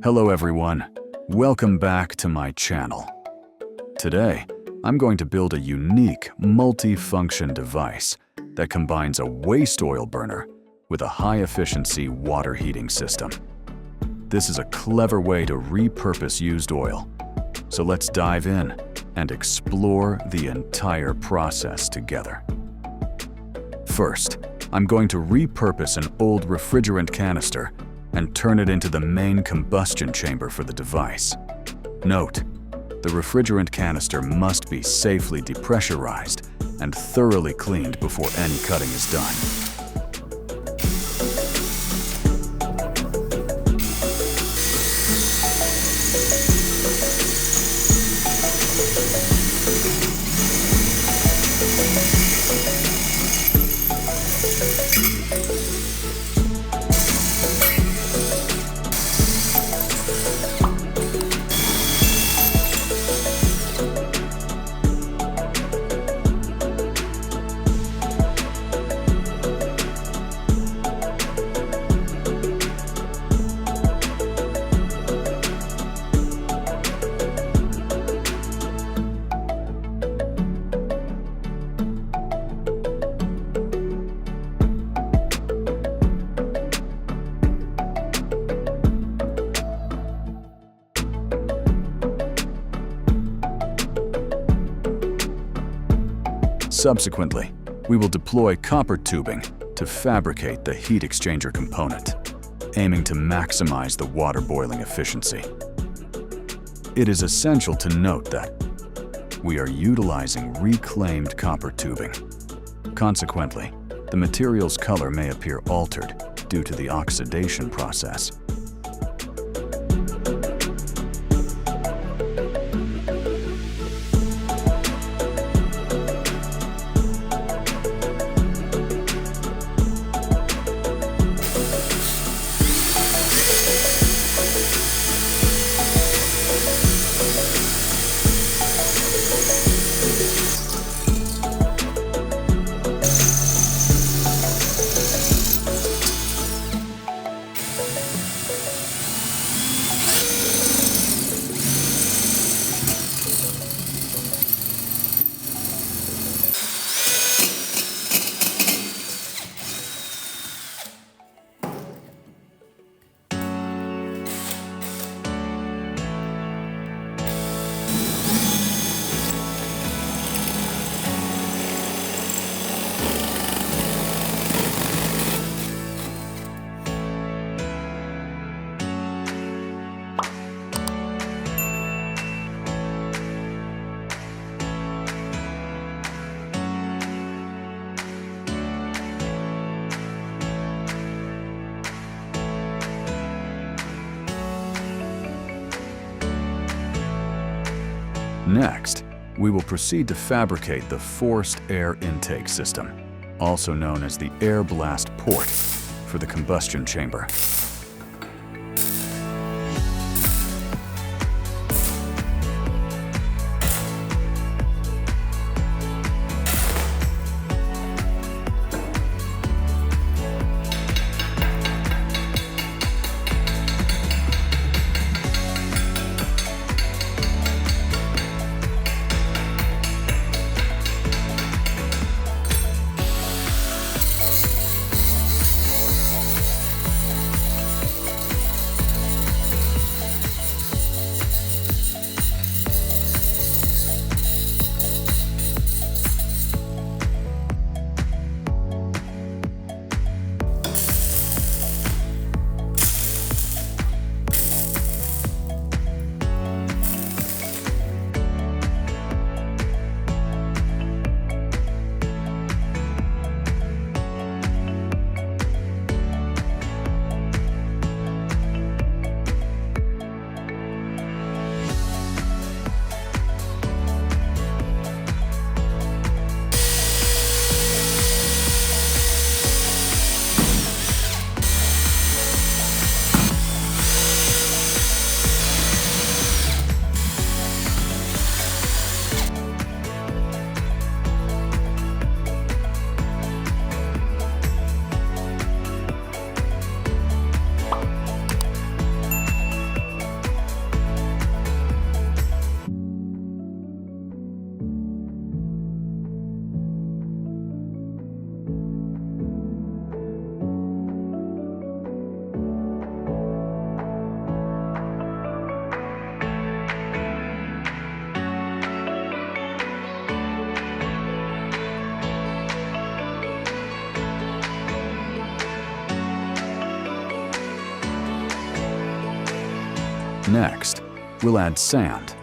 Hello everyone, welcome back to my channel. Today, I'm going to build a unique multi-function device that combines a waste oil burner with a high-efficiency water heating system. This is a clever way to repurpose used oil. So let's dive in and explore the entire process together. First, I'm going to repurpose an old refrigerant canister and turn it into the main combustion chamber for the device. Note, the refrigerant canister must be safely depressurized and thoroughly cleaned before any cutting is done. Subsequently, we will deploy copper tubing to fabricate the heat exchanger component, aiming to maximize the water boiling efficiency. It is essential to note that we are utilizing reclaimed copper tubing. Consequently, the material's color may appear altered due to the oxidation process. Next, we will proceed to fabricate the forced air intake system, also known as the air blast port, for the combustion chamber. Next, we'll add sand,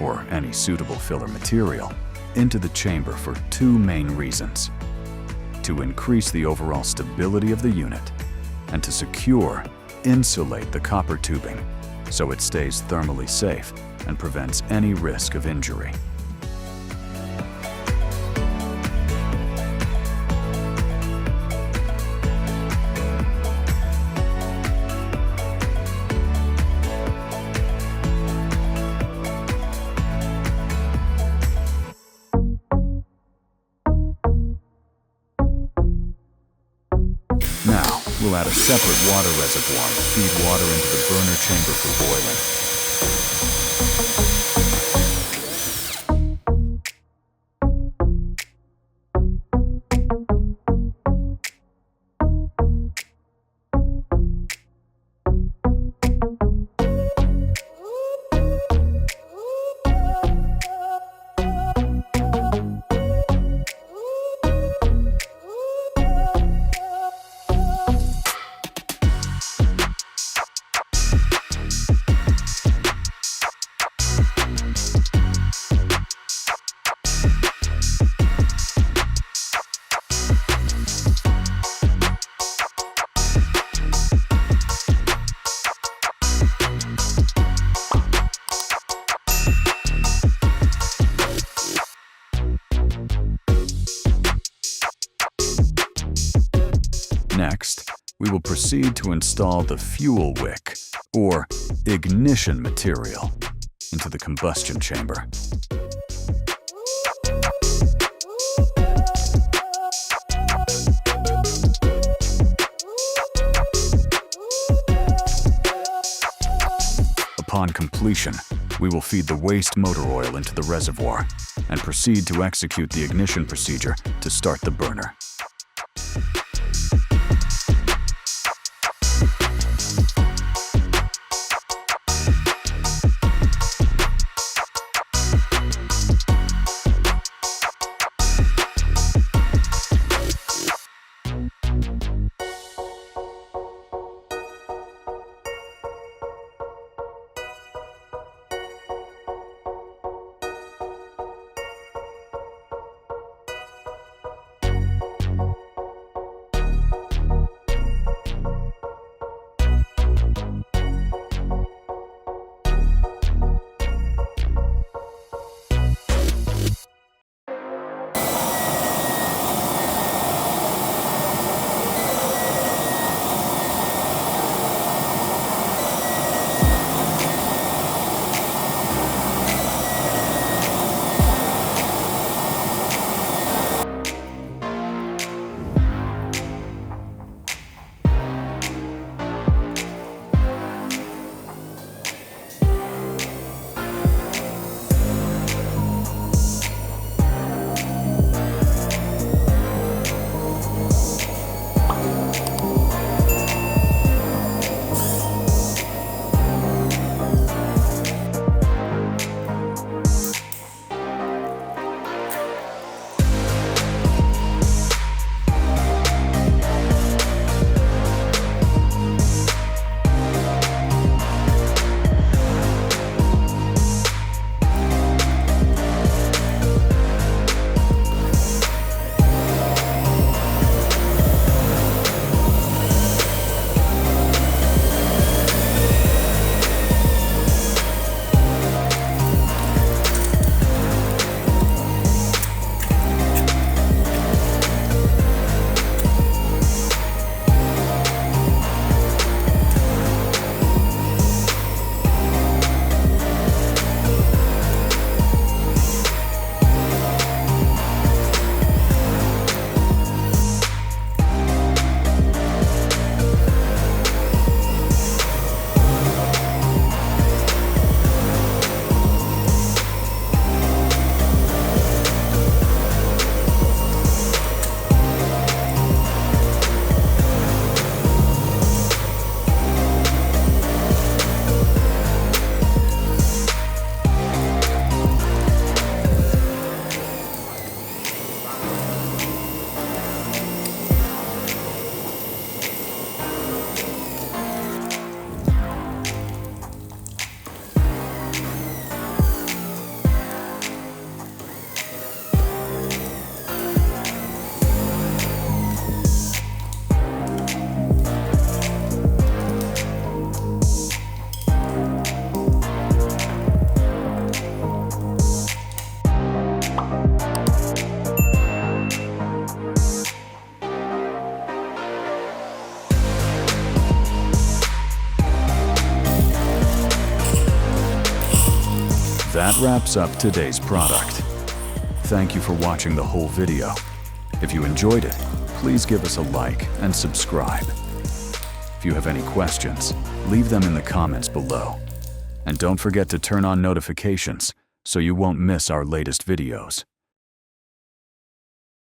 or any suitable filler material, into the chamber for two main reasons: to increase the overall stability of the unit, and to secure, insulate the copper tubing so it stays thermally safe and prevents any risk of injury. Now, we'll add a separate water reservoir to feed water into the burner chamber for boiling. Next, we will proceed to install the fuel wick, or ignition material, into the combustion chamber. Upon completion, we will feed the waste motor oil into the reservoir and proceed to execute the ignition procedure to start the burner. That wraps up today's product. Thank you for watching the whole video. If you enjoyed it, please give us a like and subscribe. If you have any questions, leave them in the comments below. And don't forget to turn on notifications so you won't miss our latest videos.